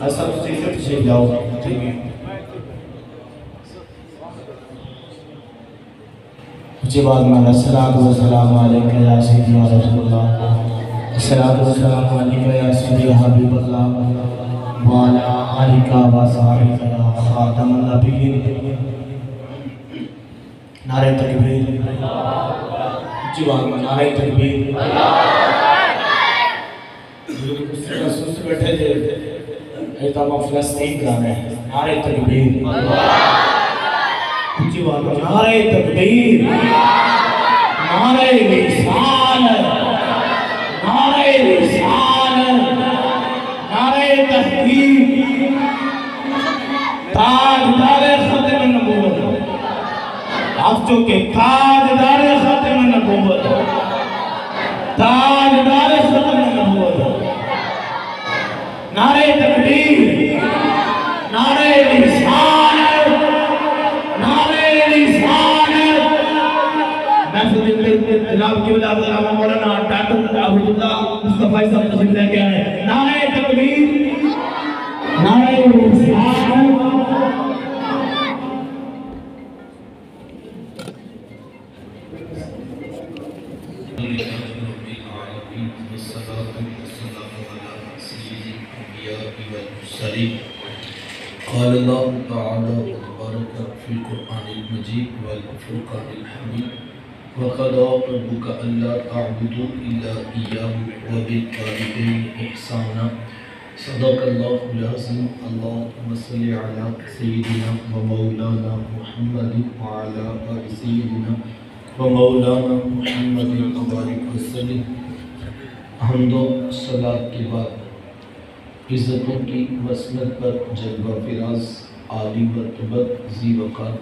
اصل صفت سے جاؤ ٹھیک ہے اچھی بات میں الصلاۃ والسلام علیکہ یا سیدی یا رسول اللہ الصلاۃ والسلام علیکہ یا سیدی یا حبیب اللہ وعلی آلک و صحبہ یا خاتم النبیین نعرہ تکبیر اچھی بات میں نعرہ تکبیر سست بیٹھے تھے ایتام فلسطین جانے نعرہ تکبیر اچھی بات میں نعرہ تکبیر نعرہ رسالت نعرہ رسالت نعرہ تحقیق تاجدار ختم نبوت آپ جو کہ تاجدار ختم نبوت تاجدار ختم نبوت نعرہ تکبیر نعرہ رسالت نعرہ رسالت جناب کی وجہ سے مولانا ڈاکٹر عبداللہ مصطفی صاحب تشریف لے کے آئے نعرہ تکبیر نعرہ رسالت قال الله تعالى وتبارك في القرآن المجيد والفرقان الحميد وقضى ربك ألا تعبدوا إلا إياه وبالوالدين إحسانا صدق الله العظيم اللهم صل على سيدنا ومولانا محمد وعلى آل سيدنا ومولانا محمد وبارك وسلم حمد و صلاة کے بعد عزتوں کی مسند پر جلوہ فراز عالی مرتبت ذی وقار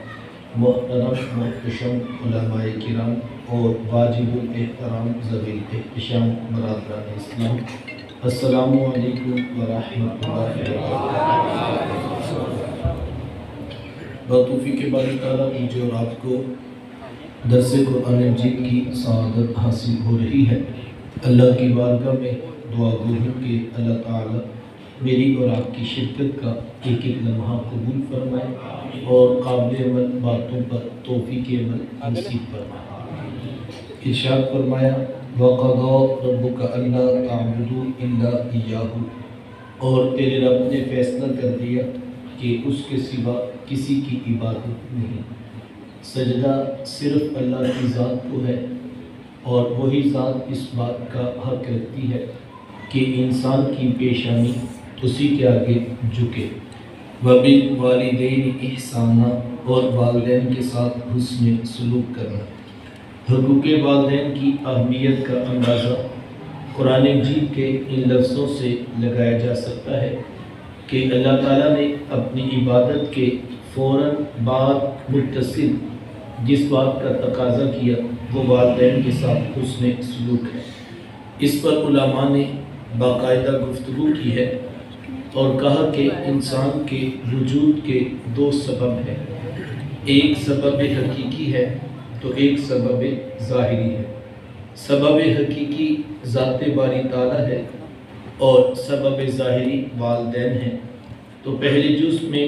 محترم محتشم علماء کرام اور واجب الاحترام ذوی الاحتشام برادران اسلام السلام علیکم ورحمۃ اللہ وبرکاتہ۔ بتوفیق باری تعالیٰ مجھے اور آپ کو درس قرآن مجید کی سعادت حاصل ہو رہی ہے۔ اللہ کی بارگاہ میں دعا گو ہوں کہ اللہ تعالیٰ میری اور آپ کی شرکت کا ایک ایک لمحہ قبول فرمائے اور قابل عمل باتوں پر توفیق عمل نصیب فرمائے۔ ارشاد فرمایا وَقَضَى رَبُّكَ أَلَّا تَعْبُدُوا إِلَّا إِيَّاهُ اور تیرے رب نے فیصلہ کر دیا کہ اس کے سوا کسی کی عبادت نہیں۔ سجدہ صرف اللہ کی ذات کو ہے اور وہی ذات اس بات کا حق رکھتی ہے کہ انسان کی پیشانی اسی کے آگے جھکے۔ وَبِالْوَالِدَيْنِ إِحْسَانًا اور والدین کے ساتھ حسن سلوک کرنا۔ حقوق والدین کی اہمیت کا اندازہ قرآن مجید کے ان لفظوں سے لگایا جا سکتا ہے کہ اللہ تعالیٰ نے اپنی عبادت کے فوراً بعد متصل جس بات کا تقاضا کیا وہ والدین کے ساتھ حسن سلوک ہے۔ اس پر علماء نے باقاعدہ گفتگو کی ہے اور کہا کہ انسان کے وجود کے دو سبب ہیں، ایک سبب حقیقی ہے تو ایک سبب ظاہری ہے۔ سبب حقیقی ذات باری تعالیٰ ہے اور سبب ظاہری والدین ہیں۔ تو پہلے جز میں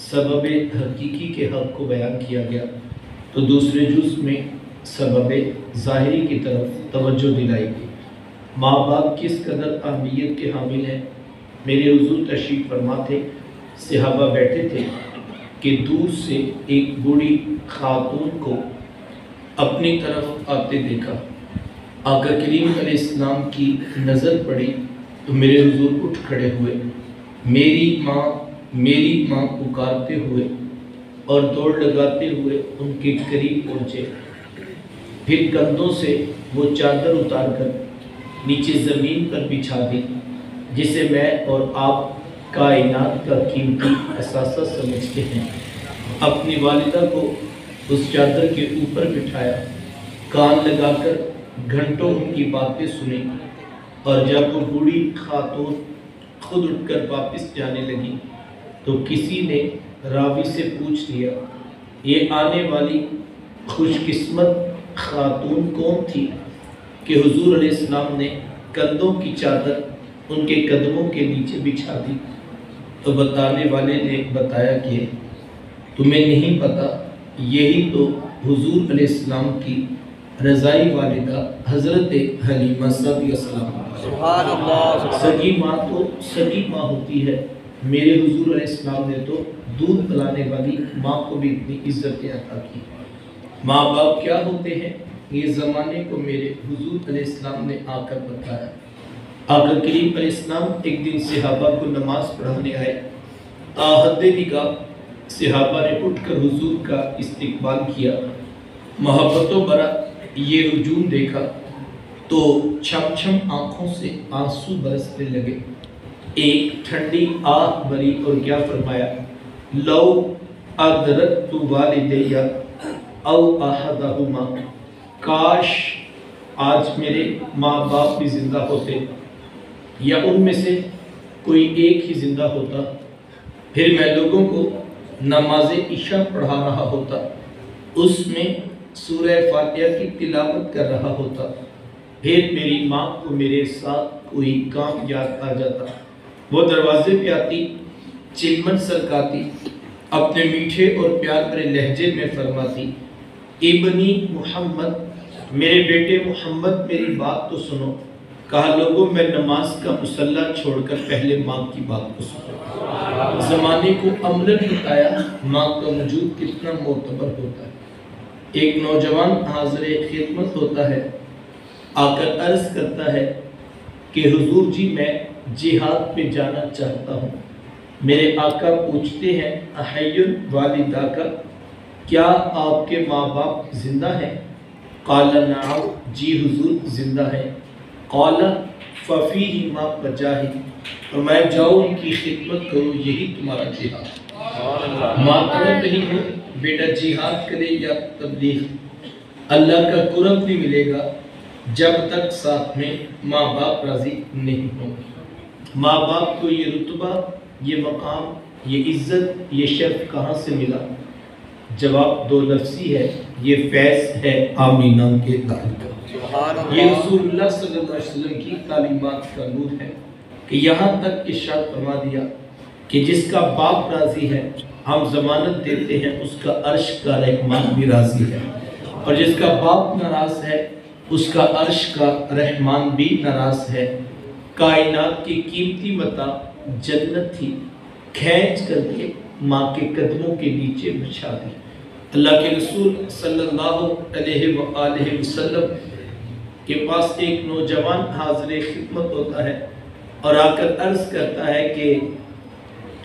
سبب حقیقی کے حق کو بیان کیا گیا تو دوسرے جز میں سبب ظاہری کی طرف توجہ دلائی گئی۔ ماں باپ کس قدر اہمیت کے حامل ہیں۔ میرے حضور تشریف فرما تھے، صحابہ بیٹھے تھے کہ دور سے ایک بوڑھی خاتون کو اپنی طرف آتے دیکھا۔ آقا کریم علیہ السلام کی نظر پڑی تو میرے حضور اٹھ کھڑے ہوئے، میری ماں پکارتے ہوئے اور دوڑ لگاتے ہوئے ان کے قریب پہنچے۔ پھر کندھوں سے وہ چادر اتار کر نیچے زمین پر بچھا دی جسے میں اور آپ کائنات کا قیمتی اثاثہ سمجھتے ہیں۔ اپنی والدہ کو اس چادر کے اوپر بٹھایا، کان لگا کر گھنٹوں ان کی باتیں سنی، اور جب وہ بوڑھی خاتون خود اٹھ کر واپس جانے لگی تو کسی نے راوی سے پوچھ لیا یہ آنے والی خوش قسمت خاتون کون تھی کہ حضور علیہ السلام نے کندھوں کی چادر ان کے قدموں کے نیچے بچھا دی۔ تو بتانے والے نے بتایا کہ تمہیں نہیں پتا یہی تو حضور علیہ السلام کی رضائی والدہ حضرت حلیمہ صدیقہ السلام سبحان اللہ سگی ماں تو سگی ماں ہوتی ہے، میرے حضور علیہ السلام نے تو دودھ پلانے والی ماں کو بھی اتنی عزتیں عطا کی۔ ماں باپ کیا ہوتے ہیں یہ زمانے کو میرے حضور علیہ السلام نے آ کر بتایا۔ آقا کریم علیہ السلام ایک دن صحابہ کو نماز پڑھانے آئے، حد نگاہ صحابہ نے اٹھ کر حضور کا استقبال کیا، محبتوں برا یہ ہجوم دیکھا تو چھم چھم آنکھوں سے آنسو برسنے لگے۔ ایک ٹھنڈی آہ بری اور کیا فرمایا، لو ادرکت والدی او احدہما، کاش آج میرے ماں باپ بھی زندہ ہوتے یا ان میں سے کوئی ایک ہی زندہ ہوتا، پھر میں لوگوں کو نماز عشاء پڑھا رہا ہوتا، اس میں سورہ فاتحہ کی تلاوت کر رہا ہوتا، پھر میری ماں کو میرے ساتھ کوئی کام یاد آ جاتا، وہ دروازے پہ آتی، چلمن سرکاتی، اپنے میٹھے اور پیار بھرے لہجے میں فرماتی، ابنی محمد، میرے بیٹے محمد میری بات تو سنو۔ کہا لوگوں میں نماز کا مصلی چھوڑ کر پہلے ماں کی بات کو سنو۔ زمانے کو عملاً بتایا ماں کا وجود کتنا معتبر ہوتا ہے۔ ایک نوجوان حاضر خدمت ہوتا ہے، آ کر عرض کرتا ہے کہ حضور جی میں جہاد پہ جانا چاہتا ہوں۔ میرے آقا پوچھتے ہیں احی والدہ کا، کیا آپ کے ماں باپ زندہ ہیں؟ قال نعم، جی حضور زندہ ہیں۔ قال ففیہما فجاہد، اور میں جاؤ ان کی خدمت کرو، یہی تمہارا جہاد۔ ماں تڑپ رہی ہو، بیٹا جہاد کرے یا تبلیغ، اللہ کا قرب نہیں ملے گا جب تک ساتھ میں ماں باپ راضی نہیں ہوں۔ ماں باپ کو یہ رتبہ، یہ مقام، یہ عزت، یہ شرف کہاں سے ملا؟ جواب دو لفظی ہے، یہ فیض ہے آمینہ کے لال کا۔ یہ رسول اللہ صلی اللہ علیہ وسلم کی تعلیمات کا نور ہے کہ یہاں تک ارشاد فرما دیا کہ جس کا باپ راضی ہے ہم ضمانت دیتے ہیں اس کا عرش کا رحمان بھی راضی ہے، اور جس کا باپ ناراض ہے اس کا عرش کا رحمان بھی ناراض ہے۔ کائنات کی قیمتی متاع جنت تھی، کھینچ کر کے ماں کے قدموں کے نیچے بچھا دی۔ اللہ کے رسول صلی اللہ علیہ وآلہ وسلم کے پاس ایک نوجوان حاضر خدمت ہوتا ہے اور آ کر عرض کرتا ہے کہ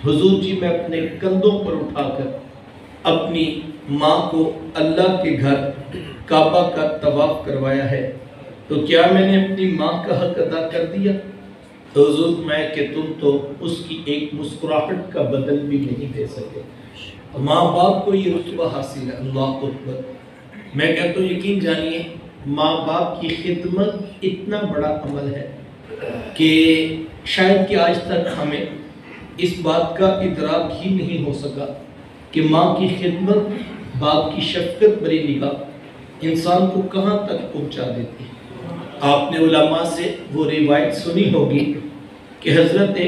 حضور جی میں اپنے کندھوں پر اٹھا کر اپنی ماں کو اللہ کے گھر کعبہ کا طواف کروایا ہے، تو کیا میں نے اپنی ماں کا حق ادا کر دیا؟ تو حضور میں کہ تم تو اس کی ایک مسکراہٹ کا بدل بھی نہیں دے سکے۔ ماں باپ کو یہ رتبہ حاصل ہے، اللہ اکبر۔ میں کہتا ہوں یقین جانیے ماں باپ کی خدمت اتنا بڑا عمل ہے کہ شاید کہ آج تک ہمیں اس بات کا ادراک ہی نہیں ہو سکا کہ ماں کی خدمت، باپ کی شفقت بری نگاہ انسان کو کہاں تک پہنچا دیتی ہے۔ آپ نے علماء سے وہ روایت سنی ہوگی کہ حضرت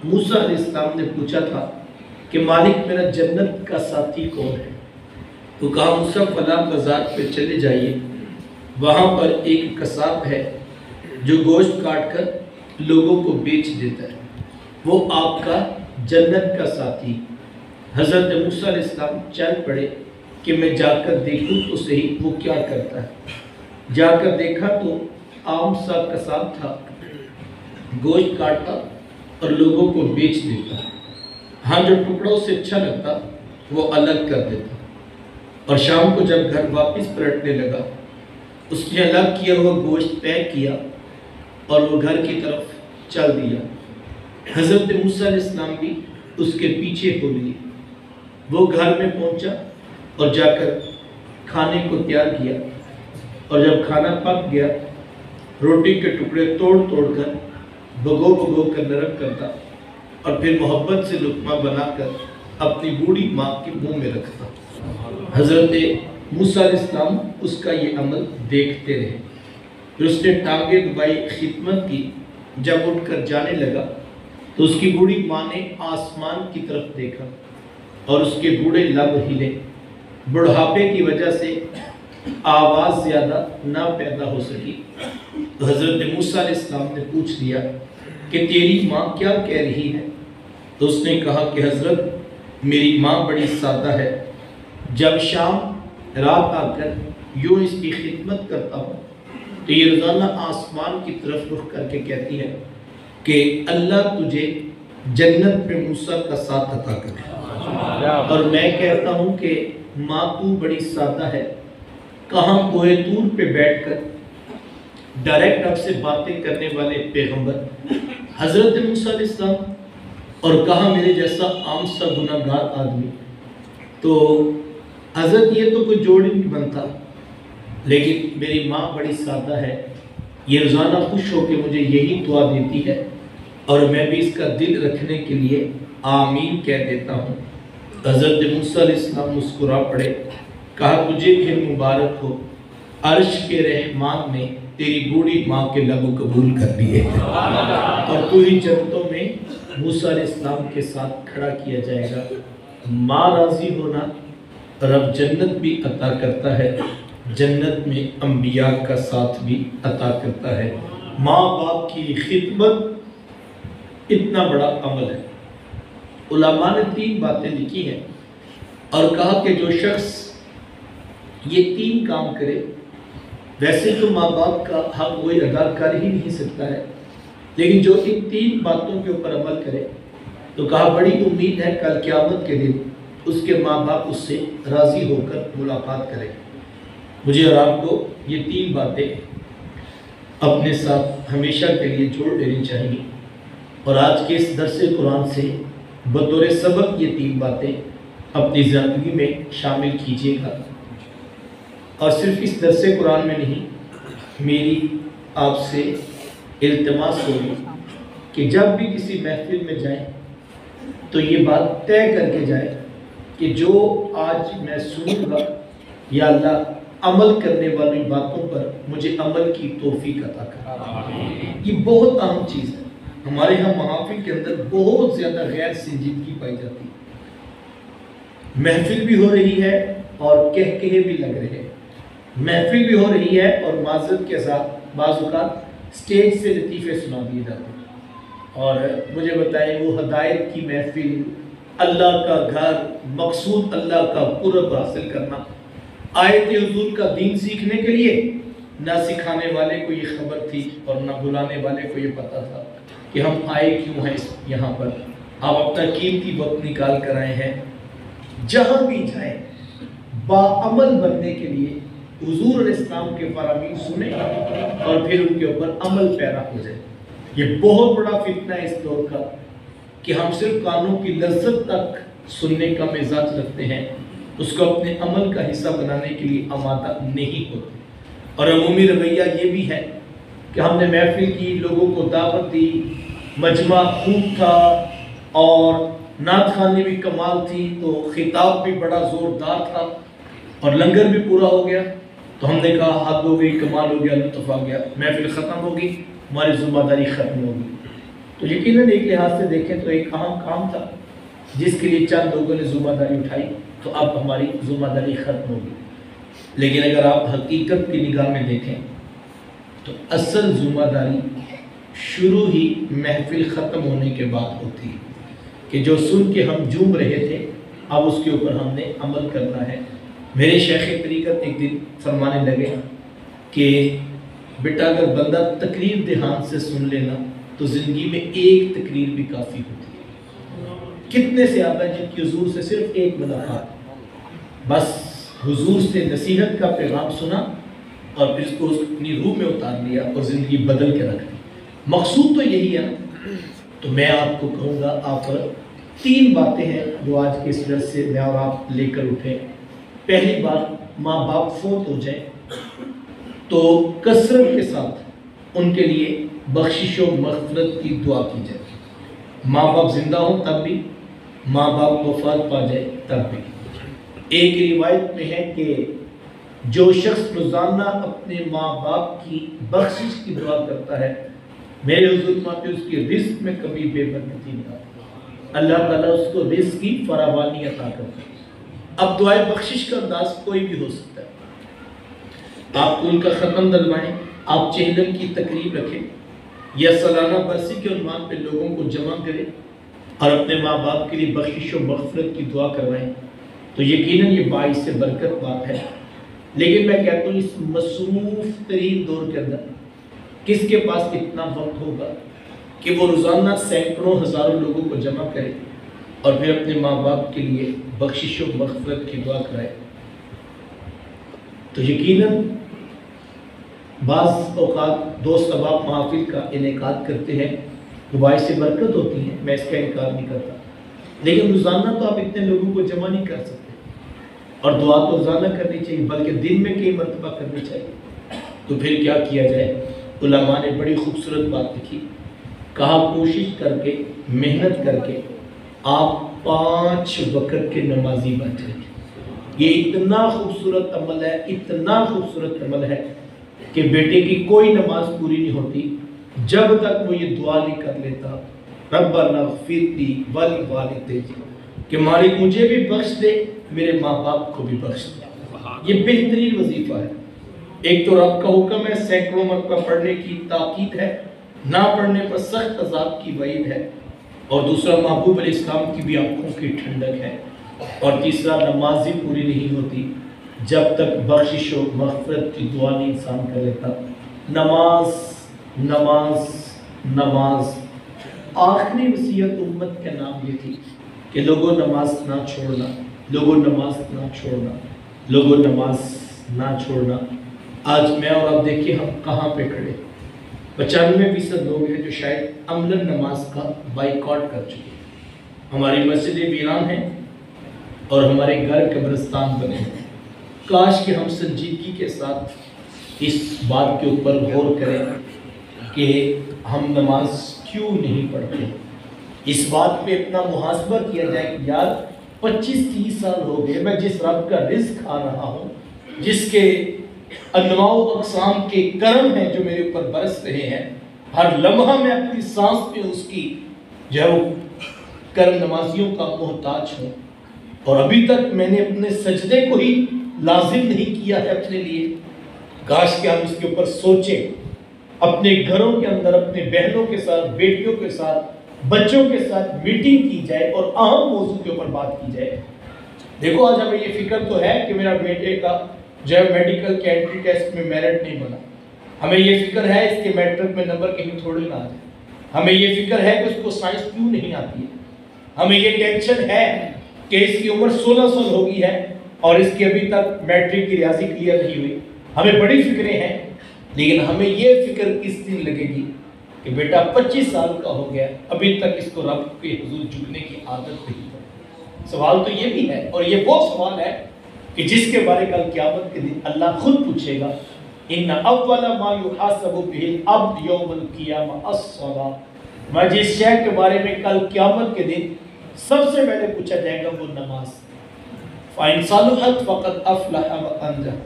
موسیٰ علیہ السلام نے پوچھا تھا کہ مالک میرا جنت کا ساتھی کون ہے؟ تو کہا موسیٰ فلاں بازار پہ چلے جائیے، وہاں پر ایک قصاب ہے جو گوشت کاٹ کر لوگوں کو بیچ دیتا ہے، وہ آپ کا جنت کا ساتھی۔ حضرت موسیٰ علیہ السلام چل پڑے کہ میں جا کر دیکھوں تو صحیح وہ کیا کرتا ہے۔ جا کر دیکھا تو عام سا قصاب تھا، گوشت کاٹتا اور لوگوں کو بیچ دیتا، ہاں جو ٹکڑوں سے اچھا لگتا وہ الگ کر دیتا، اور شام کو جب گھر واپس پلٹنے لگا اس نے الگ کیا ہوا گوشت پیک کیا اور وہ گھر کی طرف چل دیا۔ حضرت موسیٰ علیہ السلام بھی اس کے پیچھے ہو لیے، وہ گھر میں پہنچا اور جا کر کھانے کو تیار کیا، اور جب کھانا پک گیا روٹی کے ٹکڑے توڑ توڑ کر بھگو بھگو کر نرم کرتا اور پھر محبت سے لقمہ بنا کر اپنی بوڑھی ماں کے منہ میں رکھتا۔ حضرت موسیٰ علیہ السلام اس کا یہ عمل دیکھتے رہے، پھر اس نے ٹانگیں دبائی، خدمت کی، جب اٹھ کر جانے لگا تو اس کی بوڑھی ماں نے آسمان کی طرف دیکھا اور اس کے بوڑھے لب ہلے، بڑھاپے کی وجہ سے آواز زیادہ نہ پیدا ہو سکی۔ تو حضرت موسیٰ علیہ السلام نے پوچھ لیا کہ تیری ماں کیا کہہ رہی ہے؟ تو اس نے کہا کہ حضرت میری ماں بڑی سادہ ہے، جب شام رات آ کر یوں اس کی خدمت کرتا ہوں تو یہ روزانہ آسمان کی طرف رخ کر کے کہتی ہے کہ اللہ تجھے جنت میں موسیٰ کا ساتھ عطا کرے، اور میں کہتا ہوں کہ ماں تو بڑی سادہ ہے، کہاں کوہ طور پہ بیٹھ کر ڈائریکٹ اب سے باتیں کرنے والے پیغمبر حضرت موسیٰ علیہ السلام، اور کہاں میرے جیسا عام سا گناہگار آدمی۔ تو حضرت یہ تو کوئی جوڑ ہی نہیں بنتا، لیکن میری ماں بڑی سادہ ہے، یہ روزانہ خوش ہو کے مجھے یہی دعا دیتی ہے اور میں بھی اس کا دل رکھنے کے لیے آمین کہہ دیتا ہوں۔ حضرت موسیٰ علیہ السلام مسکرا پڑے، کہا تجھے پھر مبارک ہو، عرش کے رحمان نے تیری بوڑھی ماں کے لب قبول کر لیے اور تو ہی جنتوں میں موسیٰ علیہ السلام کے ساتھ کھڑا کیا جائے گا۔ ماں راضی ہونا رب جنت بھی عطا کرتا ہے، جنت میں انبیاء کا ساتھ بھی عطا کرتا ہے۔ ماں باپ کی خدمت اتنا بڑا عمل ہے۔ علماء نے 3 باتیں لکھی ہیں اور کہا کہ جو شخص یہ 3 کام کرے، ویسے تو ماں باپ کا حق کوئی ادا کر ہی نہیں سکتا ہے، لیکن جو ان 3 باتوں کے اوپر عمل کرے تو کہا بڑی امید ہے کل قیامت کے دن اس کے ماں باپ اس سے راضی ہو کر ملاقات کریں۔ مجھے اور آپ کو یہ 3 باتیں اپنے ساتھ ہمیشہ کے لیے جوڑ لینی چاہیے، اور آج کے اس درس قرآن سے بطور سبق یہ 3 باتیں اپنی زندگی میں شامل کیجیے گا۔ اور صرف اس درس قرآن میں نہیں، میری آپ سے التماس ہوگی کہ جب بھی کسی محفل میں جائیں تو یہ بات طے کر کے جائیں کہ جو آج میں سنوں گا یا اللہ عمل کرنے والی باتوں پر مجھے عمل کی توفیق عطا کر۔ یہ بہت اہم چیز ہے۔ ہمارے ہاں محافل کے اندر بہت زیادہ غیر سنجیدگی پائی جاتی ہے۔ محفل بھی ہو رہی ہے اور کہکہے بھی لگ رہے ہیں، محفل بھی ہو رہی ہے اور معذرت کے ساتھ بعض اوقات سٹیج سے لطیفے سنا دیے جاتے ہیں۔ اور مجھے بتائیں وہ ہدایت کی محفل، اللہ کا گھر، مقصود اللہ کا قرب حاصل کرنا، آئے تھے حضور کا دین سیکھنے کے لیے، نہ سکھانے والے کو یہ خبر تھی اور نہ بلانے والے کو یہ پتہ تھا کہ ہم آئے کیوں ہیں یہاں پر۔ آپ اپنا قیمتی وقت نکال کر آئے ہیں، جہاں بھی جائیں باعمل بننے کے لیے حضور علیہ السلام کے فرامین سنیں اور پھر ان کے اوپر عمل پیرا ہو جائے۔ یہ بہت بڑا فتنہ ہے اس دور کا کہ ہم صرف کانوں کی لذت تک سننے کا مزاج رکھتے ہیں، اس کو اپنے عمل کا حصہ بنانے کے لیے آمادہ نہیں ہوتے۔ اور عمومی رویہ یہ بھی ہے کہ ہم نے محفل کی، لوگوں کو دعوت دی، مجمع خوب تھا اور نعت خوانی بھی کمال تھی، تو خطاب بھی بڑا زوردار تھا اور لنگر بھی پورا ہو گیا، تو ہم نے کہا حد ہو گئی، کمال ہو گیا، لطف آ گیا، محفل ختم ہوگی، ہماری ذمہ داری ختم ہوگی۔ تو یقیناً ایک لحاظ سے دیکھیں تو ایک اہم کام تھا جس کے لیے چند لوگوں نے ذمہ داری اٹھائی، تو اب ہماری ذمہ داری ختم ہوگی۔ لیکن اگر آپ حقیقت کی نگاہ میں دیکھیں تو اصل ذمہ داری شروع ہی محفل ختم ہونے کے بعد ہوتی ہے کہ جو سن کے ہم جھوم رہے تھے اب اس کے اوپر ہم نے عمل کرنا ہے۔ میرے شیخ طریقت ایک دن فرمانے لگے کہ بیٹا اگر بندہ تقریر دھیان سے سن لینا تو زندگی میں ایک تقریر بھی کافی ہوتی ہے۔ کتنے سے آتا ہے جن کی حضور سے صرف ایک ملاقات، بس حضور سے نصیحت کا پیغام سنا اور پھر اس کو اپنی روح میں اتار لیا اور زندگی بدل کے رکھ دی۔ مقصود تو یہی ہے۔ تو میں آپ کو کہوں گا آپ 3 باتیں ہیں جو آج کے اس درس سے میں اور آپ لے کر اٹھیں۔ پہلی بات، ماں باپ فوت ہو جائیں تو کثرت کے ساتھ ان کے لیے بخشش و مغفرت کی دعا کی جائے۔ ماں باپ زندہ ہوں تب بھی، ماں باپ وفات پا جائے تب بھی۔ ایک روایت میں ہے کہ جو شخص روزانہ اپنے ماں باپ کی بخشش کی دعا کرتا ہے میرے حضور فرماتے اس کی رزق میں کبھی بے برکتی نہیں آتی، اللہ تعالیٰ اس کو رزق کی فراوانی عطا کرتا ہے۔ اب دعائے بخشش کا انداز کوئی بھی ہو سکتا ہے، آپ ان کا ختم دلوائیں، آپ چہلم کی تقریب رکھیں یا سالانہ برسی کے عنوان پہ لوگوں کو جمع کریں اور اپنے ماں باپ کے لیے بخشش و مغفرت کی دعا کروائیں تو یقیناً یہ باعث سے برکت بات ہے۔ لیکن میں کہتا ہوں اس مصروف ترین دور کے اندر کس کے پاس اتنا وقت ہوگا کہ وہ روزانہ سینکڑوں ہزاروں لوگوں کو جمع کرے اور پھر اپنے ماں باپ کے لیے بخشش و مغفرت کی دعا کرائے؟ تو یقیناً بعض اوقات دوست احباب محافل کا انعقاد کرتے ہیں تو باعث سے برکت ہوتی ہے، میں اس کا انکار نہیں کرتا، لیکن روزانہ تو آپ اتنے لوگوں کو جمع نہیں کر سکتے، اور دعا تو روزانہ کرنی چاہیے بلکہ دن میں کئی مرتبہ کرنی چاہیے۔ تو پھر کیا کیا جائے؟ علماء نے بڑی خوبصورت بات لکھی، کہا کوشش کر کے محنت کر کے آپ 5 وقت کے نمازی بن جائیں۔ یہ اتنا خوبصورت عمل ہے، اتنا خوبصورت عمل ہے کہ بیٹے کی کوئی نماز پوری نہیں ہوتی جب تک وہ یہ دعا نہیں کر لیتا، ربنا اغفر لی ولوالدی، کہ مالک مجھے بھی بخش دے، میرے ماں باپ کو بھی بخش دے۔ یہ بہترین وظیفہ ہے۔ ایک تو رب کا حکم ہے، سینکڑوں مرتبہ پڑھنے کی تاکید ہے، نہ پڑھنے پر سخت عذاب کی وعید ہے، اور دوسرا محبوب علیہ السلام کی بھی آنکھوں کی ٹھنڈک ہے، اور تیسرا نماز ہی پوری نہیں ہوتی جب تک بخشش و مغفرت کی دعا نہیں انسان کر لیتا۔ نماز نماز نماز، آخری وصیت امت کے نام یہ تھی کہ لوگوں نماز نہ چھوڑنا، لوگوں نماز نہ چھوڑنا، لوگوں نماز نہ چھوڑنا۔ آج میں اور آپ دیکھیں ہم کہاں پہ کھڑے، 95% لوگ ہیں جو شاید عملاً نماز کا بائیکاٹ کر چکے ہیں۔ ہماری مسجدیں ویران ہیں اور ہمارے گھر قبرستان بنے ہیں۔ کاش کہ ہم سنجیدگی کے ساتھ اس بات کے اوپر غور کریں کہ ہم نماز کیوں نہیں پڑھتے، اس بات پہ اپنا محاسبہ کیا جائے کہ یار 25-30 سال ہو گئے میں جس رب کا رزق کھا رہا ہوں، جس کے انواع و اقسام کے کرم ہیں جو میرے اوپر برس رہے ہیں، ہر لمحہ میں اپنی سانس پہ اس کی جو ہے وہ کرم نوازیوں کا محتاج ہوں، اور ابھی تک میں نے اپنے سجدے کو ہی لازم نہیں کیا ہے اپنے لیے۔ کاش کہ ہم اس کے اوپر سوچیں، اپنے گھروں کے اندر اپنے بہنوں کے ساتھ، بیٹیوں کے ساتھ، بچوں کے ساتھ میٹنگ کی جائے اور اہم موضوع کے اوپر بات کی جائے۔ دیکھو آج ہمیں یہ فکر تو ہے کہ میرا بیٹے کا جو ہے میڈیکل کے انٹری ٹیسٹ میں میرٹ نہیں بنا، ہمیں یہ فکر ہے اس کے میٹرک میں نمبر کہیں تھوڑے نہ آ جائے، ہمیں یہ فکر ہے کہ اس کو سائنس کیوں نہیں آتی ہے، ہمیں یہ ٹینشن ہے کہ اس کی عمر 16 سال ہو گئی ہے اور اس کی ابھی تک میٹرک کی ریاضی کلیئر نہیں ہوئی، ہمیں بڑی فکریں ہیں، لیکن ہمیں یہ فکر کس دن لگے گی کہ بیٹا 25 سال کا ہو گیا ابھی تک اس کو رب کے حضور جھکنے کی عادت نہیں پڑی۔ سوال تو یہ بھی ہے، اور یہ وہ سوال ہے کہ جس کے بارے کل قیامت کے دن اللہ خود پوچھے گا، ان اول ما یحاسب به العبد یوم القیامہ الصلاۃ، میں جس شے کے بارے میں کل قیامت کے دن سب سے پہلے پوچھا جائے گا وہ نماز۔ فإن صلحت فقد افلح وانجح،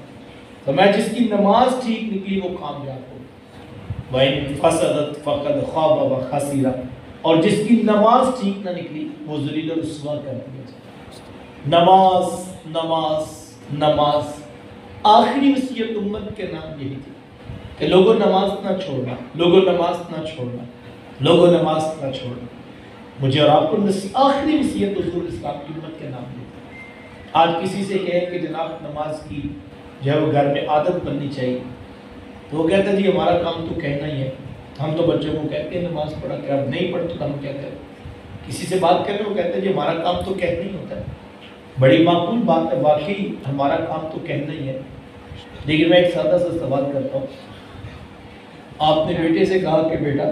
تو میں جس کی نماز ٹھیک نکلی وہ کامیاب ہو، وإن فسدت فقد خاب وخسر، اور جس کی نماز ٹھیک نہ نکلی وہ ذلیل و رسوا کر دیا جائے۔ نماز نماز نماز، آخری وصیت امت کے نام یہی تھی کہ لوگوں نماز نہ چھوڑنا، لوگوں نماز نہ چھوڑنا، لوگوں نماز نہ چھوڑنا۔ مجھے اور آپ کو آخری وصیت حضور اسلام کی امت کے نام یہ تھی۔ آج کسی سے کہیں کہ جناب نماز کی جو ہے وہ گھر میں عادت بننی چاہیے، تو وہ کہتا ہے جی ہمارا کام تو کہنا ہی ہے، ہم تو بچوں کو کہتے ہیں نماز پڑھا کر، اب نہیں پڑھ تو ہم کیا کریں؟ کسی سے بات کریں وہ کہتے ہیں جی ہمارا کام تو کہنا ہی ہوتا ہے۔ بڑی معقول بات ہے، واقعی ہمارا کام تو کہنا ہی ہے، لیکن میں ایک سادہ سا سوال کرتا ہوں۔ آپ نے بیٹے سے کہا کہ بیٹا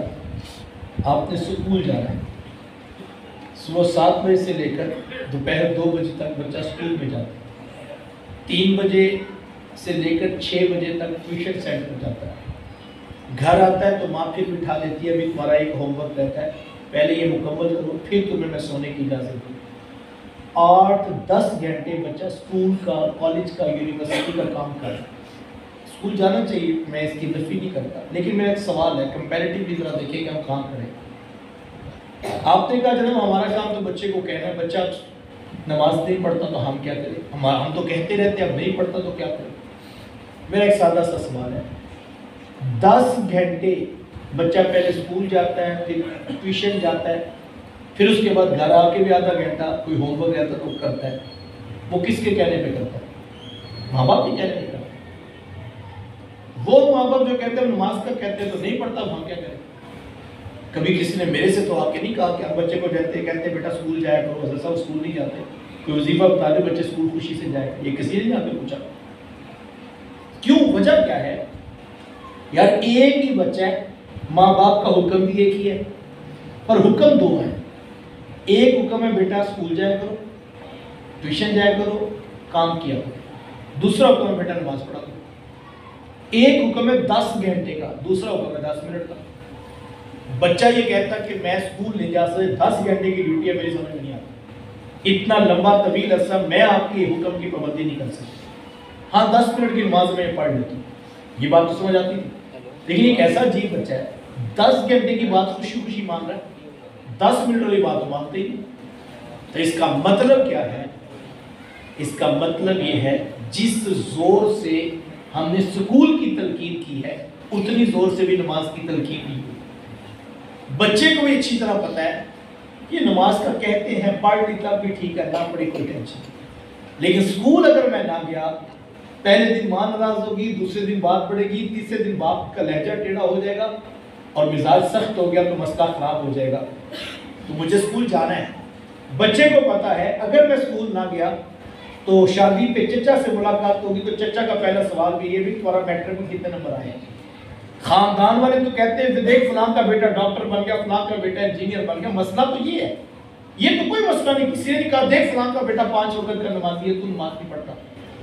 آپ نے اسکول جانا ہے، صبح 7 بجے سے لے کر دوپہر 2 بجے تک بچہ اسکول میں جاتا ہے، 3 بجے سے لے کر 6 بجے تک ٹیوشن سینٹر جاتا ہے، گھر آتا ہے تو ماں پھر بٹھا دیتی ہے، ابھی تمہارا ایک ہوم ورک رہتا ہے، پہلے یہ مکمل کرو پھر تمہیں میں سونے کی اجازت دوں۔ 8-10 گھنٹے بچہ اسکول کا، کالج کا، یونیورسٹی کا کام کر رہا ہے، اسکول جانا چاہیے، میں اس کی نفی نہیں کرتا، لیکن میرا ایک سوال ہے، کمپیریٹیولی ذرا دیکھیں کہ ہم کام کریں۔ آپ نے کہا جناب ہمارا کام تو بچے کو کہنا ہے، بچہ نماز نہیں پڑھتا تو ہم کیا کریں؟ ہم تو کہتے رہتے ہیں اب نہیں پڑھتا تو کیا کریں؟ میرا ایک سادہ سا سوال ہے، 10 گھنٹے بچہ پہلے اسکول جاتا ہے، پھر ٹیوشن جاتا ہے، پھر اس کے بعد گھر آ کے بھی آدھا گھنٹہ کوئی ہوم ورک رہتا تو کرتا ہے، وہ کس کے کہنے پہ کرتا ہے؟ ماں باپ کے کہنے پہ کرتا ہے۔ وہ ماں باپ جو کہتے ہیں نماز کا کہتے ہیں تو نہیں پڑھتا، ہم کیا کریں؟ کبھی کسی نے میرے سے تو آ کے نہیں کہا کہ ہم بچے کو کہتے ہیں بیٹا اسکول جایا کرو، حضرت صاحب اسکول نہیں جاتے، کوئی وظیفہ بتا دے بچے اسکول خوشی سے جائے، یہ کسی نے نہیں آ کے پوچھا۔ کیوں؟ وجہ کیا ہے؟ یار ایک ہی بچہ ہے، ماں باپ کا حکم بھی ایک ہی ہے، اور حکم دو ہیں۔ ایک حکم ہے بیٹا اسکول جایا کرو، ٹیوشن جایا کرو، کام کیا کرو۔ دوسرا حکم ہے بیٹا نماز پڑھا کرو۔ ایک حکم ہے 10 گھنٹے کا، دوسرا حکم ہے 10 منٹ کا۔ بچہ یہ کہتا کہ میں اسکول نہیں جا سکتا، 10 گھنٹے کی ڈیوٹی ہے، میری سمجھ میں نہیں آتی، اتنا لمبا طویل عرصہ میں آپ کی حکم کی پابندی نہیں کر سکتا۔ ہاں 10 منٹ کی نماز میں پڑھ لیتی ہوں، یہ بات تو سمجھ آتی تھی، لیکن ایک ایسا عجیب بچہ ہے 10 گھنٹے کی بات خوشی خوشی مان رہا ہے، 10 منٹ والی بات مانتے ہی نہیں۔ تو اس کا مطلب کیا ہے؟ اس کا مطلب یہ ہے جس زور سے ہم نے سکول کی تلقین کی ہے اتنی زور سے بھی نماز کی تلقین نہیں ہوئی۔ بچے کو بھی اچھی طرح پتا ہے یہ نماز کا کہتے ہیں، پڑھ لیتا بھی ٹھیک ہے، نہ پڑھی کوئی ٹینشن، لیکن سکول اگر میں نہ گیا، پہلے دن ماں ناراض ہوگی، دوسرے دن بات پڑے گی، تیسرے دن باپ کا لہجہ ٹیڑھا ہو جائے گا اور مزاج سخت ہو گیا تو مسئلہ خراب ہو جائے گا۔ تو مجھے سکول جانا ہے۔ بچے کو پتا ہے اگر میں سکول نہ گیا تو شادی پہ چچا سے ملاقات ہوگی تو چچا کا پہلا سوال بھی یہ بھی تمہارا میٹرک میں کتنے نمبر آئے ہیں۔ خاندان والے تو کہتے ہیں دیکھ فلاں کا بیٹا ڈاکٹر بن گیا، فلاں کا بیٹا انجینئر بن گیا۔ مسئلہ تو یہ ہے، یہ تو کوئی مسئلہ نہیں، کسی نے کہا دیکھ فلاں کا بیٹا 5 وقت کا نمازی ہے، تو نماز نہیں پڑھتا۔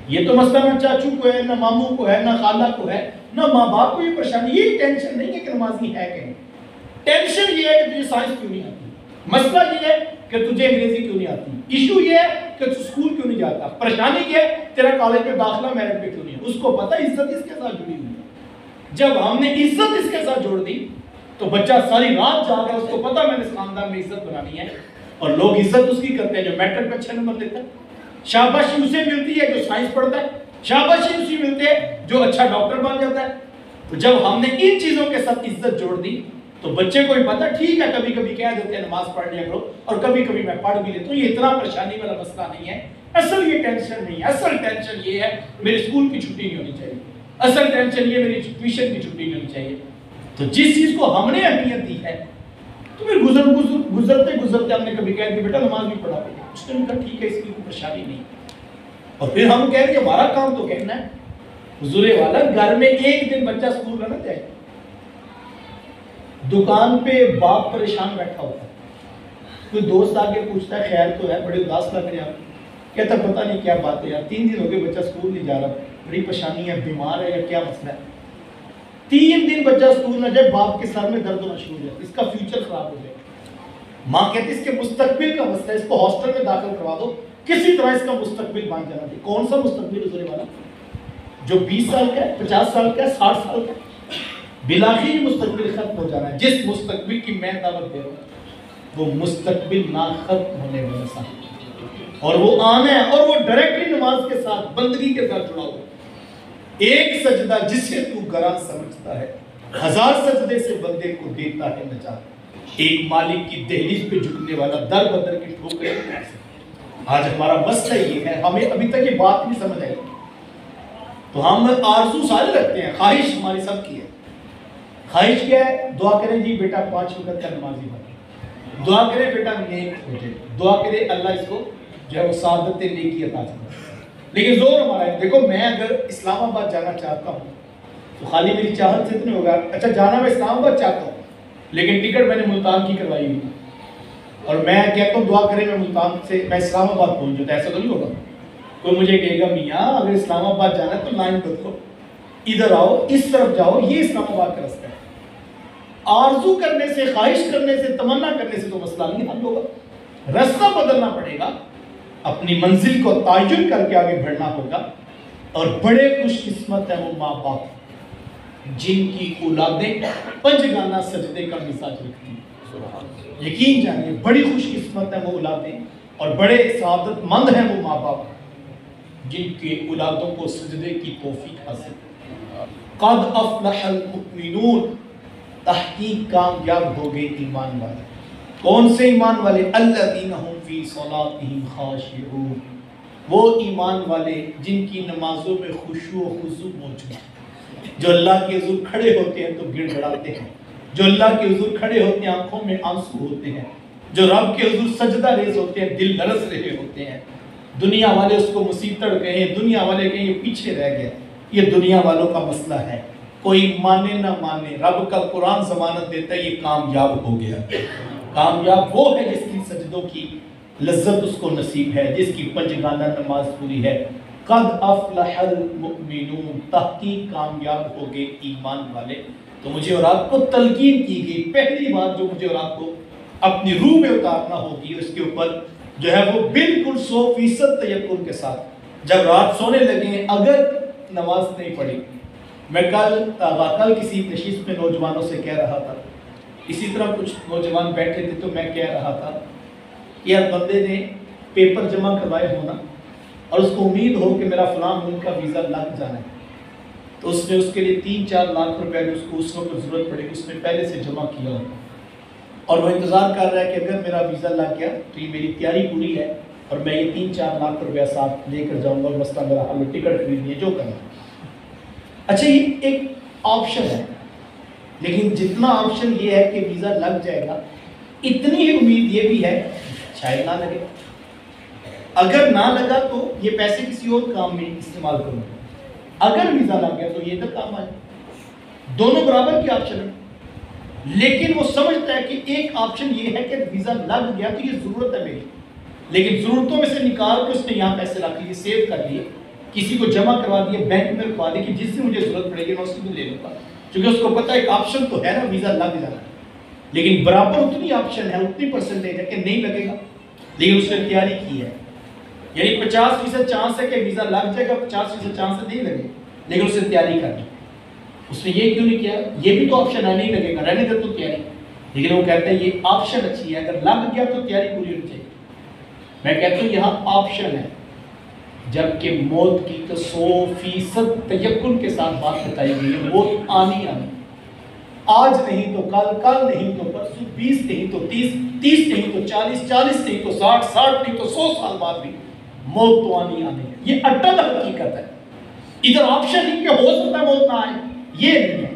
یہ تو مسئلہ نہ چاچو کو ہے، نہ ماموں کو ہے، نہ خالہ کو ہے، نہ ماں باپ کو یہ پریشانی۔ یہ ٹینشن نہیں ہے کہ نمازی ہے کہ نہیں، ٹینشن یہ ہے کہ تجھے سائنس کیوں نہیں آتی، مسئلہ یہ ہے کہ تجھے انگریزی کیوں نہیں آتی، ایشو یہ ہے کہ تو اسکول کیوں نہیں جاتا، پریشانی یہ ہے تیرا کالج میں داخلہ میرٹ پہ کیوں نہیں ہے۔ اس کو پتہ عزت اس کے ساتھ جڑی ہوئی ہے۔ جب ہم نے عزت اس کے ساتھ جوڑ دی تو بچہ ساری رات جاگا، اس کو پتہ میں نے اس خاندان میں عزت بنانی ہے، اور لوگ عزت اس کی کرتے ہیں جو میٹرک پہ 6 نمبر لیتا ہے، شاباشی اسے ملتی ہے جو سائنس پڑھتا ہے، شاباشی اسی ملتے ہیں جو اچھا ڈاکٹر بن جاتا ہے۔ تو جب ہم نے ان چیزوں کے ساتھ عزت جوڑ دی تو بچے کو بھی پتہ ٹھیک ہے، کبھی کبھی کہہ دیتے ہیں نماز پڑھ لیا کرو، اور کبھی کبھی میں پڑھ بھی لیتا ہوں، یہ اتنا پریشانی والا مسئلہ نہیں ہے۔ اصل یہ ٹینشن نہیں ہے، اصل ٹینشن یہ ہے میری اسکول کی چھٹی نہیں ہونی چاہیے، اصل ٹینشن یہ میری ٹیوشن کی چھٹی نہیں ہونی چاہیے۔ تو جس چیز کو ہم نے اہمیت دی ہے تو پھر گزرتے گزرتے ہم نے کبھی کہہ دیا بیٹا نماز بھی پڑھا، اس نے کہا ٹھیک ہے، اس کی کوئی پریشانی نہیں، اور پھر ہم کہہ رہے ہیں ہمارا کام تو کہنا ہے۔ حضور والا گھر میں ایک دن بچہ اسکول نہ جائے، دکان پہ باپ پریشان بیٹھا ہوتا ہے، کوئی دوست آگے پوچھتا ہے خیر تو ہے، بڑے اداس لگ رہے ہیں، کہتا پتہ نہیں کیا بات ہے یار، 3 دن ہو گئے بچہ اسکول نہیں جا رہا، بڑی پریشانی ہے، بیمار ہے یا کیا مسئلہ ہے۔ 3 دن بچہ اسکول نہ جائے، باپ کے سر میں درد ہونا شروع ہو جائے، اس کا فیوچر خراب ہو جائے۔ ماں کہتی اس کے مستقبل کا مسئلہ ہے، اس کو ہاسٹل میں داخل کروا دو، کسی طرح اس کا مستقبل بن جانا چاہیے۔ کون سا مستقبل حضور والا؟ جو 20 سال کا ہے، 50 سال کا ہے، 60 سال کا ہے، بلاخر مستقبل ختم ہو جانا ہے۔ جس مستقبل کی میں دعوت دے رہا ہوں وہ مستقبل نہ ختم ہونے والا ساتھ، اور وہ آنا ہے، اور وہ ڈائریکٹلی نماز کے ساتھ بندگی کے ساتھ جڑا ہوا۔ ایک سجدہ جسے تو گراں سمجھتا ہے، 1000 سجدے سے بندے کو دیتا ہے نجات۔ ایک مالک کی دہلیز پہ جھکنے والا در بدر کی ٹھوکریں۔ آج ہمارا مسئلہ یہ ہے، ہمیں ابھی تک یہ بات نہیں سمجھ آئی، تو ہم آرزو سارے رکھتے ہیں، خواہش ہماری سب کی ہے۔ خواہش کیا ہے؟ دعا کریں جی بیٹا 5 وقت کا نمازی بنے، دعا کریں بیٹا نیک ہو جائے، دعا کریں اللہ اس کو جو ہے وہ سعادت نیکی عطا کرے۔ لیکن زور ہمارا ہے، دیکھو میں اگر اسلام آباد جانا چاہتا ہوں تو خالی میری چاہت سے اتنے ہوگا، اچھا جانا میں اسلام آباد چاہتا ہوں لیکن ٹکٹ میں نے ملتان کی کروائی ہوئی، اور میں کہتا ہوں دعا کریں میں ملتان سے میں اسلام آباد پہنچ جاتا، ایسا تو نہیں ہوگا۔ کوئی مجھے کہے گا میاں اگر اسلام آباد جانا ہے تو لائن بدلو، ادھر آؤ، اس طرف جاؤ، یہ اسلام آباد کا رستہ ہے۔ آرزو کرنے سے، خواہش کرنے سے، تمنا کرنے سے تو مسئلہ نہیں حل ہوگا، رستہ بدلنا پڑے گا، اپنی منزل کو تعین کر کے آگے بڑھنا ہوگا۔ اور بڑے خوش قسمت ہیں وہ ماں باپ جن کی اولادیں پنجگانہ سجدے کا مزاج رکھتی ہیں۔ یقین جانیے بڑی خوش قسمت ہیں وہ اولادیں اور بڑے سعادت مند ہیں وہ ماں باپ جن کے اولادوں کو سجدے کی توفیق حاصل ہے۔ قد افلح المؤمنون، تحقیق کامیاب ہو گئے ایمان والے۔ کون سے ایمان والے؟ الذین هم فی صلاتهم خاشعون، وہ ایمان والے جن کی نمازوں میں خشوع و خضوع موجود ہے، جو اللہ کے حضور کھڑے ہوتے ہیں تو گڑ گڑاتے ہیں، جو اللہ کے حضور کھڑے ہوتے ہیں آنکھوں میں آنسو ہوتے ہیں، جو رب کے حضور سجدہ ریز ہوتے ہیں دل لرز رہے ہوتے ہیں۔ دنیا والے اس کو مسیطڑ کہیں، دنیا والے کہیں یہ پیچھے رہ گیا، یہ دنیا والوں کا مسئلہ ہے، کوئی مانے نہ مانے رب کا قرآن ضمانت دیتا ہے یہ کامیاب ہو گیا۔ کامیاب وہ ہے جس کی سجدوں کی لذت اس کو نصیب ہے، جس کی پنجگانہ نماز پوری ہے۔ قد افلح المؤمنون، تحقیق کامیاب ہو گئے ایمان والے۔ تو مجھے اور آپ کو تلقین کی گئی پہلی بات جو مجھے اور آپ کو اپنی روح میں اتارنا ہوگی، اس کے اوپر جو ہے وہ بالکل 100% تیقن کے ساتھ جب رات سونے لگیں اگر نماز نہیں پڑھی۔ میں کل کسی نشست میں نوجوانوں سے کہہ رہا تھا، اسی طرح کچھ نوجوان بیٹھے تھے تو میں کہہ رہا تھا کہ یار بندے نے پیپر جمع کروائے ہونا اور اس کو امید ہو کہ میرا فلاں ملک کا ویزا لگ جانا ہے، تو اس نے اس کے لیے 3-4 لاکھ روپے جو اس کو اس وقت ضرورت پڑے گی اس نے پہلے سے جمع کیا ہوگا، اور وہ انتظار کر رہا ہے کہ اگر میرا ویزا لگ گیا تو یہ میری تیاری پوری ہے اور میں یہ 3-4 لاکھ روپیہ ساتھ لے کر جاؤں گا اور مسئلہ میرا حل، ٹکٹ خریدنی ہے جو کرنا۔ اچھا یہ ایک آپشن ہے، لیکن جتنا آپشن یہ ہے کہ ویزا لگ جائے گا اتنی ہی امید یہ بھی ہے شاید نہ لگے، اگر نہ لگا تو یہ پیسے کسی اور کام میں استعمال کروں گا، اگر ویزا لگ گیا تو یہ ادھر کام آئے، دونوں برابر کی آپشن ہے۔ لیکن وہ سمجھتا ہے کہ ایک آپشن یہ ہے کہ ویزا لگ گیا تو یہ ضرورت ہے میری، لیکن ضرورتوں میں سے نکال کے اس نے یہاں پیسے رکھ لیے، سیو کر لیے، کسی کو جمع کروا دیے، بینک میں رکھوا دی کہ جس سے مجھے ضرورت پڑے گی میں اس کو لے لوں گا، کیونکہ اس کو پتا ہے ایک آپشن تو ہے نا ویزا لگ جانا، لیکن برابر اتنی آپشن ہے، اتنی پرسنٹیج ہے کہ نہیں لگے گا، لیکن اس نے تیاری کی ہے، یعنی 50% چانس ہے کہ ویزا لگ جائے گا، 50% چانس ہے نہیں لگے، لیکن اس نے تیاری کر لی۔ اس نے یہ کیوں نہیں کیا؟ یہ بھی تو آپشن ہے نہیں لگے گا، رہنے دے تو تیاری، لیکن وہ کہتا ہے یہ آپشن اچھی ہے، اگر لگ گیا تو تیاری پوری ہونی چاہیے۔ میں کہتا ہوں یہاں آپشن ہے، جبکہ موت کی تو 100% تیقن کے ساتھ بات بتائی گئی ہے، موت آنی آج نہیں تو کل، کل نہیں تو پرسوں، 20 نہیں تو 30، 30 نہیں تو 40، 40 نہیں تو 60، 60 نہیں تو 100 سال بعد بھی موت تو آنی ہے، یہ اٹل حقیقت ہے۔ ادھر آپشن ہی کہ ہو سکتا ہے موت نہ آئے، یہ نہیں ہے،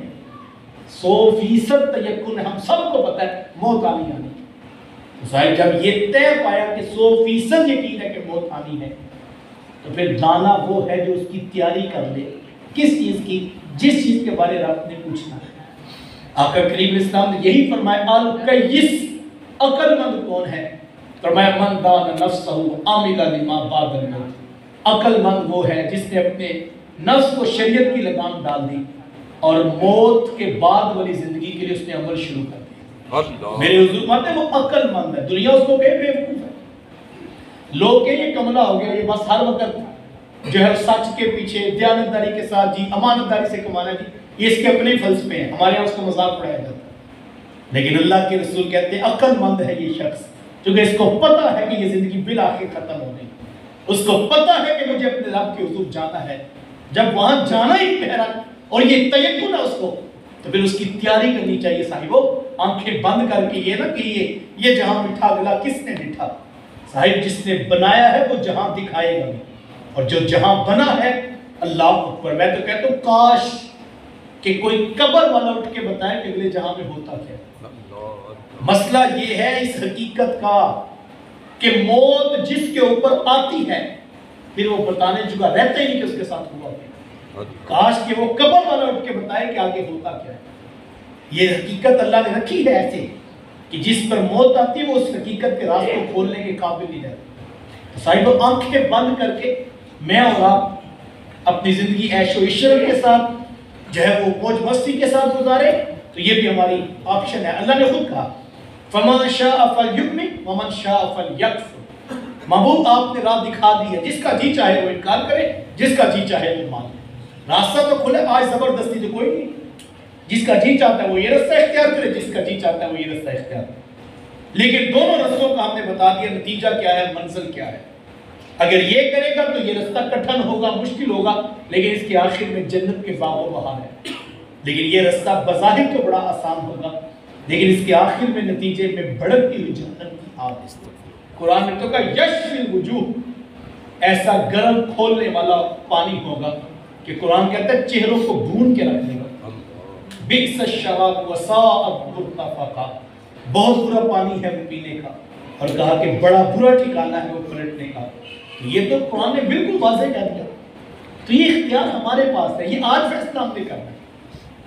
100% تیقن ہے، ہم سب کو پتا ہے موت آنی ہے۔ صاحب جب یہ طے پایا کہ 100% یقین ہے کہ موت آنی ہے، تو پھر دانا وہ ہے جو اس کی تیاری کر لے، کس چیز کی؟ جس چیز کے بارے رب نے پوچھنا ہے۔ آقا کریم اسلام نے یہی فرمایا القیس، عقل مند کون ہے؟ فرمایا من دان نفسہ عامل لما بعد الموت، عقل مند وہ ہے جس نے اپنے نفس کو شریعت کی لگام ڈال دی اور موت کے بعد والی زندگی کے لیے اس نے عمل شروع کر دیا۔ میرے حضور مانتے ہیں وہ عقل مند ہے، دنیا اس کو بے وقوف ہے، لوگ کہ یہ کملہ ہو گیا، یہ بس ہر وقت جو ہے سچ کے پیچھے دیانتداری کے ساتھ جی امانت داری سے کمانا جی، یہ اس کے اپنے فلسفے ہیں، ہمارے یہاں اس کو مذاق اڑایا جاتا ہے، لیکن اللہ کے رسول کہتے ہیں عقل مند ہے یہ شخص، کیونکہ اس کو پتا ہے کہ یہ زندگی بالآخر ختم ہو گئی، اس کو پتا ہے کہ مجھے اپنے رب کے حضور جانا ہے، جب وہاں جانا ہی پہرا اور یہ تیقن ہے اس کو، تو پھر اس کی تیاری کرنی چاہیے صاحبو، آنکھیں بند کر کے یہ نہ کہ یہ جہاں مٹھا گلا کس نے مٹھا، صاحب جس نے بنایا ہے وہ جہاں دکھائے گا، اور جو جہاں بنا ہے اللہ اکبر، میں تو کہتا ہوں کاش کہ کوئی قبر والا اٹھ کے بتائے کہ اگلے جہاں میں ہوتا کیا۔ مسئلہ یہ ہے اس حقیقت کا کہ موت جس کے اوپر آتی ہے پھر وہ بتانے چکا رہتا ہی نہیں کہ اس کے ساتھ ہوا کیا، کاش کہ وہ قبر والا اٹھ کے بتائے کہ آگے ہوتا کیا ہے۔ یہ حقیقت اللہ نے رکھی ہے ایسے کہ جس پر موت آتی ہے وہ اس حقیقت کے راز کو کھولنے کے قابل نہیں رہتا۔ صاحب آنکھیں بند کر کے میں اور آپ اپنی زندگی عیش و عشرت کے ساتھ جو ہے وہ موج مستی کے ساتھ گزارے تو یہ بھی ہماری آپشن ہے۔ اللہ نے خود کہا فَمَنْ شَاءَ فَلْيُؤْمِنْ وَمَنْ شَاءَ فَلْيَكْفُرْ، محبوب آپ نے راہ دکھا دی ہے، جس کا جی چاہے وہ انکار کرے جس کا جی چاہے وہ مان لے، راستہ تو کھلے، آج زبردستی تو کوئی نہیں، جس کا جی چاہتا ہے وہ یہ رستہ اختیار کرے، جس کا جی چاہتا ہے وہ یہ رستہ اختیار کرے، لیکن دونوں رستوں کا ہم نے بتا دیا نتیجہ کیا ہے، منزل کیا ہے۔ اگر یہ کرے گا تو یہ رستہ کٹھن ہوگا، مشکل ہوگا، لیکن اس کے آخر میں جنت کے باغ و بہار ہے۔ لیکن یہ رستہ بظاہر تو بڑا آسان ہوگا، لیکن اس کے آخر میں نتیجے میں بھڑکتی ہوئی جہنم کی آگ ہے۔ قرآن نے تو کہا یشفی الوجوہ، ایسا گرم کھولنے والا پانی ہوگا کہ قرآن کہتا ہے چہروں کو بھون کے رکھ دے گا۔ بئس الشراب وساءت مرتفقا، بہت برا پانی ہے وہ پینے کا، اور کہا کہ بڑا برا ٹھکانہ ہے وہ پلٹنے کا۔ تو یہ تو قرآن نے بالکل واضح کہہ دیا، تو یہ اختیار ہمارے پاس ہے، یہ آج فیصلہ ہم نے کرنا ہے۔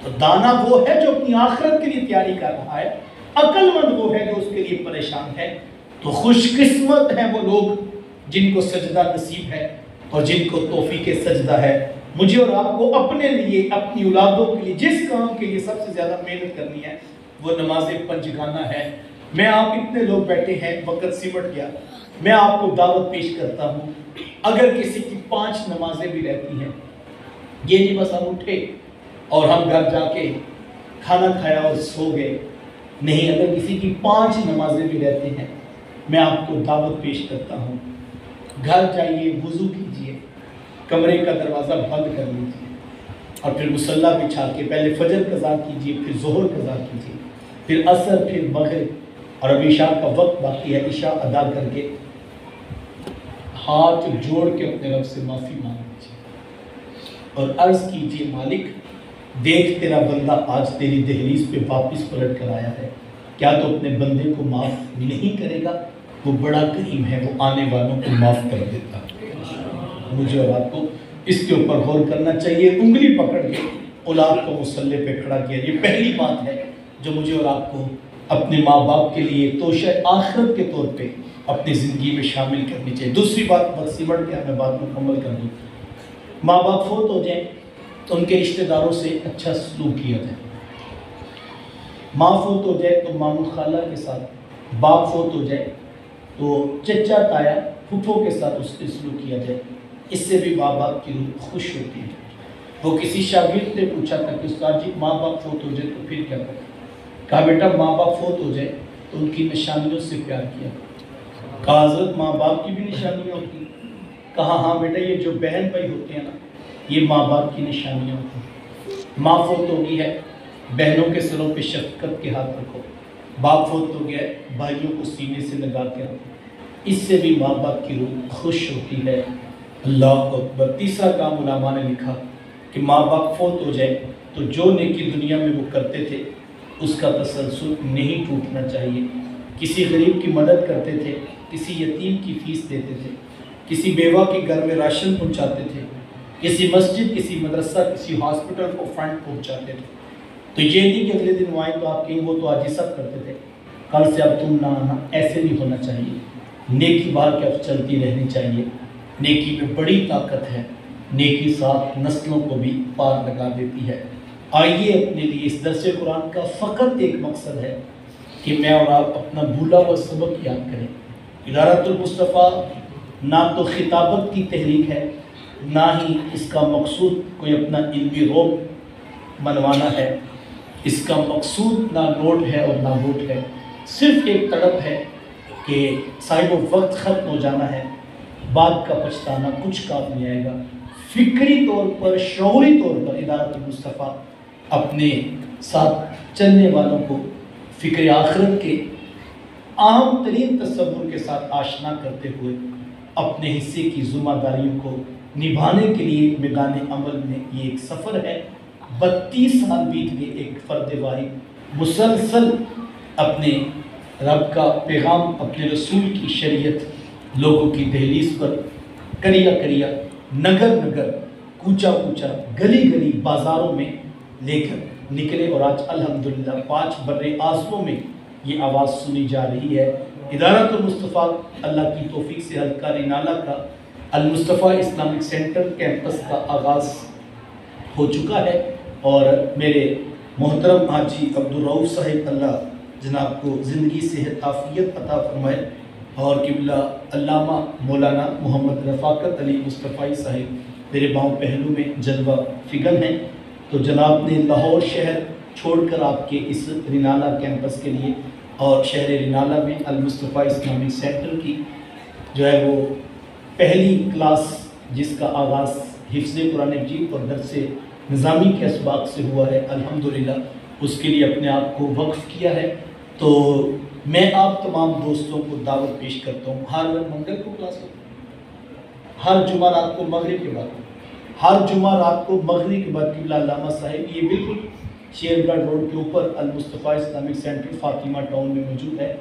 تو دانا وہ ہے جو اپنی آخرت کے لیے تیاری کر رہا ہے، عقل مند وہ ہے جو اس کے لیے پریشان ہے۔ تو خوش قسمت ہیں وہ لوگ جن کو سجدہ نصیب ہے اور جن کو توفیق سجدہ ہے۔ مجھے اور آپ کو اپنے لیے، اپنی اولادوں کے لیے جس کام کے لیے سب سے زیادہ محنت کرنی ہے وہ نماز پنجگانہ ہے۔ میں آپ اتنے لوگ بیٹھے ہیں، وقت سمٹ گیا، میں آپ کو دعوت پیش کرتا ہوں، اگر کسی کی 5 نمازیں بھی رہتی ہیں، یہ نہیں بس ہم اٹھے اور ہم گھر جا کے کھانا کھایا اور سو گئے، نہیں، اگر کسی کی 5 نمازیں بھی رہتے ہیں، میں آپ کو دعوت پیش کرتا ہوں، گھر جائیے، وضو کیجئے، کمرے کا دروازہ بند کر لیجئے اور پھر مصلی بچھا کے پہلے فجر قضا کیجئے، پھر ظہر قضا کیجئے، پھر عصر، پھر مغرب، اور اب عشاء کا وقت باقی ہے، عشاء ادا کر کے ہاتھ جوڑ کے اپنے رب سے معافی مانگ لیجئے اور عرض کیجئے مالک دیکھ تیرا بندہ آج تیری دہلیز پہ واپس پلٹ کر آیا ہے، کیا تو اپنے بندے کو معاف نہیں کرے گا؟ وہ بڑا کریم ہے، وہ آنے والوں کو معاف کر دیتا ہے۔ مجھے اور آپ کو اس کے اوپر غور کرنا چاہیے۔ انگلی پکڑ کے اولاد کو مصلی پہ کھڑا کیا، یہ پہلی بات ہے جو مجھے اور آپ کو اپنے ماں باپ کے لیے توشہ آخرت کے طور پہ اپنی زندگی میں شامل کرنی چاہیے۔ دوسری بات وقت سمٹ کے میں بات مکمل کر دوں، ماں باپ فوت ہو جائیں تو ان کے رشتہ داروں سے اچھا سلوک کیا جائے۔ ماں فوت ہو جائے تو ماموں خالہ کے ساتھ، باپ فوت ہو جائے تو چچا تایا پھپھو کے ساتھ اس کے سلوک کیا جائے، اس سے بھی ماں باپ کی روح خوش ہوتی ہے۔ وہ کسی شاگرد نے پوچھا تھا کہ استاد جی ماں باپ فوت ہو جائے تو پھر کیا کریں؟ کہا بیٹا ماں باپ فوت ہو جائے تو ان کی نشانیوں سے پیار کیا۔ کہا حضرت ماں باپ کی بھی نشانیاں ہوتی ہیں؟ کہا ہاں بیٹا، یہ جو بہن بھائی ہوتے ہیں نا، یہ ماں باپ کی نشانیاں ہوتی ہیں۔ ماں فوت ہو گئی ہے، بہنوں کے سروں پہ شفقت کے ہاتھ رکھو، باپ فوت ہو گیا ہے، بھائیوں کو سینے سے لگا کے رکھو، اس سے بھی ماں باپ کی روح خوش ہوتی ہے۔ اللہ اکبر۔ تیسرا کام علماء نے لکھا کہ ماں باپ فوت ہو جائے تو جو نیکی دنیا میں وہ کرتے تھے اس کا تسلسل نہیں ٹوٹنا چاہیے۔ کسی غریب کی مدد کرتے تھے، کسی یتیم کی فیس دیتے تھے، کسی بیوہ کے گھر میں راشن پہنچاتے تھے، کسی مسجد، کسی مدرسہ، کسی ہاسپٹل کو فنڈ پہنچاتے تھے، تو یہ نہیں کہ اگلے دن وہ آئیں تو آپ کہیں وہ تو آج یہ سب کرتے تھے، کل سے اب تم نہ آنا، ایسے نہیں ہونا چاہیے۔ نیکی باہر کے اب چلتی رہنی چاہیے۔ نیکی میں بڑی طاقت ہے، نیکی ساتھ نسلوں کو بھی پار لگا دیتی ہے۔ آئیے اپنے لیے اس درس قرآن کا فقط ایک مقصد ہے کہ میں اور آپ اپنا بھولا ہوا سبق یاد کریں۔ ادارۃ المصطفیٰ نہ تو خطابت کی تحریک ہے، نہ ہی اس کا مقصود کوئی اپنا علمی روب منوانا ہے، اس کا مقصود نہ نوٹ ہے اور نہ ووٹ ہے، صرف ایک تڑپ ہے کہ صاحب وقت ختم ہو جانا ہے، بعد کا پچھتانا کچھ کام نہیں آئے گا۔ فکری طور پر، شعوری طور پر ادارۃ المصطفیٰ اپنے ساتھ چلنے والوں کو فکر آخرت کے عام ترین تصور کے ساتھ آشنا کرتے ہوئے اپنے حصے کی ذمہ داریوں کو نبھانے کے لیے میدان عمل میں یہ ایک سفر ہے۔ 32 سال بیت گئے ایک فرد واحد مسلسل اپنے رب کا پیغام، اپنے رسول کی شریعت لوگوں کی دہلیز پر کریا کریا، نگر نگر، کوچا کوچا، گلی گلی، بازاروں میں لے کر نکلے، اور آج الحمدللہ 5 بر اعظموں میں یہ آواز سنی جا رہی ہے۔ ادارۃ المصطفیٰ اللہ کی توفیق سے حلقہ رینالہ کا المصطفیٰ اسلامک سینٹر کیمپس کا آغاز ہو چکا ہے، اور میرے محترم حاجی عبدالرؤف صاحب اللہ جناب کو زندگی صحت عافیت عطا فرمائے، اور قبلہ علامہ مولانا محمد رفاقت علی مصطفی صاحب میرے باؤں پہلو میں جلوہ فگن ہیں، تو جناب نے لاہور شہر چھوڑ کر آپ کے اس رینالہ کیمپس کے لیے اور شہر رینالہ میں المصطفیٰ اسلامک سینٹر کی جو ہے وہ پہلی کلاس جس کا آغاز حفظ قرآن مجید اور درس نظامی کے اسباق سے ہوا ہے، الحمدللہ اس کے لیے اپنے آپ کو وقف کیا ہے۔ تو میں آپ تمام دوستوں کو دعوت پیش کرتا ہوں، ہر منگل کو کلاس ہوتی ہے، ہر جمعہ رات کو مغرب کے بعد، ہر جمعہ رات کو مغرب کے بعد قبلہ علامہ صاحب، یہ بالکل شیر گڑھ روڈ کے اوپر المصطفیٰ اسلامک سینٹر فاطمہ ٹاؤن میں موجود ہے۔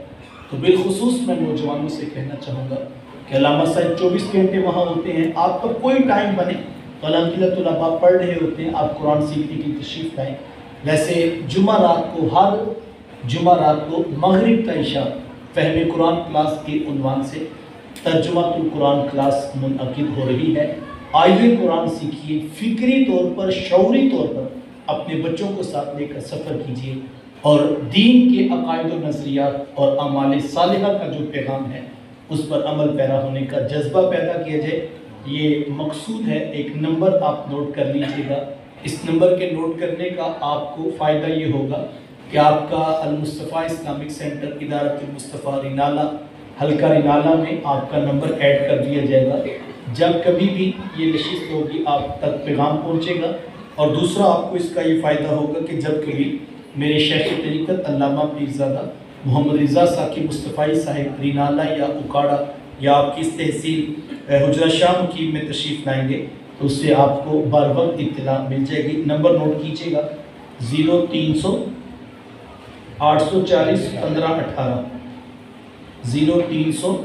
تو بالخصوص میں نوجوانوں سے کہنا چاہوں گا کہ علامہ صاحب 24 گھنٹے وہاں ہوتے ہیں، آپ کا کوئی ٹائم بنے تو الحمدللہ طلباء پڑھ رہے ہوتے ہیں، آپ قرآن سیکھنے کی تشریف لائیں۔ ویسے جمعہ رات کو، ہر جمعہ رات کو مغرب تا عشاء فہم قرآن کلاس کے عنوان سے ترجمہ القرآن کلاس منعقد ہو رہی ہے۔ آئیے قرآن سیکھیے، فکری طور پر، شعوری طور پر اپنے بچوں کو ساتھ لے کر سفر کیجیے اور دین کے عقائد و نظریات اور اعمال صالحہ کا جو پیغام ہے اس پر عمل پیرا ہونے کا جذبہ پیدا کیا جائے، یہ مقصود ہے۔ ایک نمبر آپ نوٹ کر لیجئے گا، اس نمبر کے نوٹ کرنے کا آپ کو فائدہ یہ ہوگا کہ آپ کا المصطفیٰ اسلامک سینٹر ادارت المصطفیٰ رینالہ حلقہ رینالہ میں آپ کا نمبر ایڈ کر دیا جائے گا۔ جب کبھی بھی یہ نشست ہوگی آپ تک پیغام پہنچے گا، اور دوسرا آپ کو اس کا یہ فائدہ ہوگا کہ جب کبھی میرے شیخ طریقت علامہ پیرزادہ محمد رضا ثاقب مصطفی صاحب رینالہ یا اکاڑا یا آپ کی اس تحصیل حجرہ شاہ مقیم میں تشریف لائیں گے تو اس سے آپ کو بر وقت اطلاع مل جائے گی۔ نمبر نوٹ کیجئے گا 0300 840 1518 0300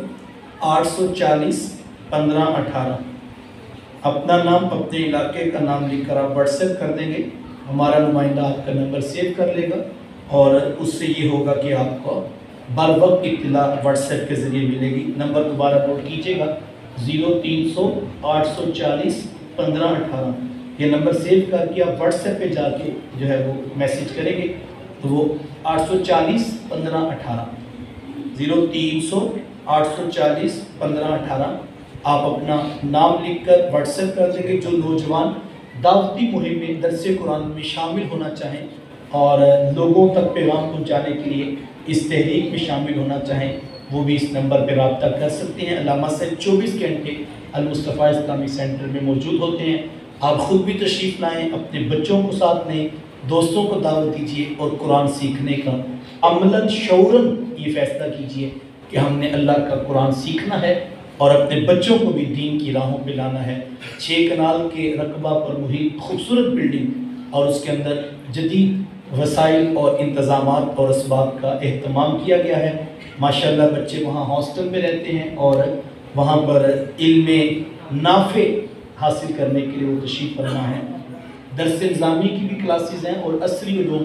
840 1518۔ اپنا نام، اپنے علاقے کا نام لکھ کر آپ واٹس ایپ کر دیں گے، ہمارا نمائندہ آپ کا نمبر سیو کر لے گا اور اس سے یہ ہوگا کہ آپ کو بر وقت اطلاع واٹس ایپ کے ذریعے ملے گی۔ نمبر دوبارہ نوٹ کیجئے گا 0300 840 1518۔ یہ نمبر سیو کر کے آپ واٹس ایپ پہ جا کے جو ہے وہ میسیج کریں گے تو وہ 840 1518 0300 840 1518 آپ اپنا نام لکھ کر واٹس ایپ کر دیں گے۔ جو نوجوان دعوتی مہم میں درس قرآن میں شامل ہونا چاہیں اور لوگوں تک پیغام پہنچانے کے لیے اس تحریک میں شامل ہونا چاہیں وہ بھی اس نمبر پہ رابطہ کر سکتے ہیں۔ علامہ صاحب 24 گھنٹے المصطفیٰ اسلامک سینٹر میں موجود ہوتے ہیں۔ آپ خود بھی تشریف لائیں، اپنے بچوں کو ساتھ لیں، دوستوں کو دعوت دیجیے اور قرآن سیکھنے کا عملاً شعوراً یہ فیصلہ کیجیے کہ ہم نے اللہ کا قرآن سیکھنا ہے اور اپنے بچوں کو بھی دین کی راہوں پہ لانا ہے۔ 6 کنال کے رقبہ پر محیط خوبصورت بلڈنگ اور اس کے اندر جدید وسائل اور انتظامات اور اسباب کا اہتمام کیا گیا ہے۔ ماشاءاللہ بچے وہاں ہاسٹل میں رہتے ہیں اور وہاں پر علم نافع حاصل کرنے کے لیے وہ تشریف فرما ہے۔ درس نظامی کی بھی کلاسز ہیں اور عصری علوم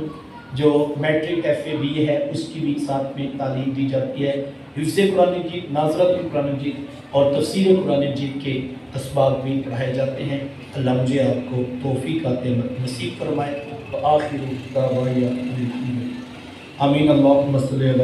جو میٹرک ایف اے بی اے ہے اس کی بھی ساتھ میں تعلیم دی جاتی ہے۔ حفظ قرآن مجید، ناظرۃ القرآن مجید اور تفسیر قرآن مجید کے اسباق بھی پڑھائے جاتے ہیں۔ اللہ مجھے آپ کو توفیق عطا نصیب فرمائے۔ وآخر دعوانا آمین۔ اللہم صلی علی